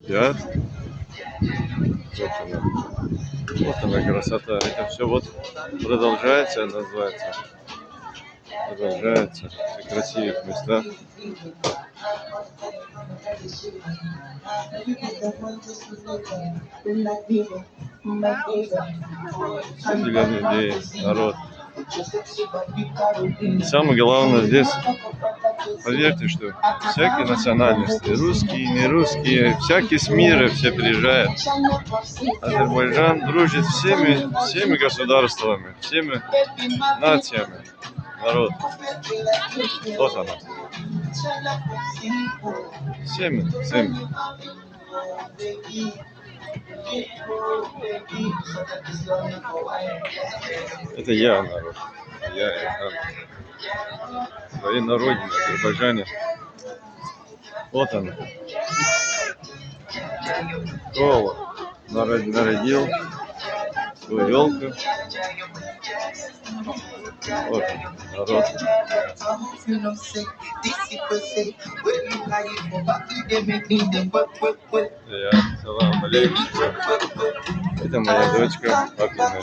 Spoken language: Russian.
едят. Вот она красота. Это все вот продолжается, называется. Продолжается. В красивых местах. Для людей, народ. И самое главное здесь, поверьте, что всякие национальности, русские, не русские, всякие с мира все приезжают. Азербайджан дружит всеми государствами, всеми нациями, народ. Вот она. Всеми. Это я, народ. Я своей на родине, Азербайджане. Вот он. Школа. Народил свою елку. Вот он, народ. Салам алейкум. Это моя дочка, папина.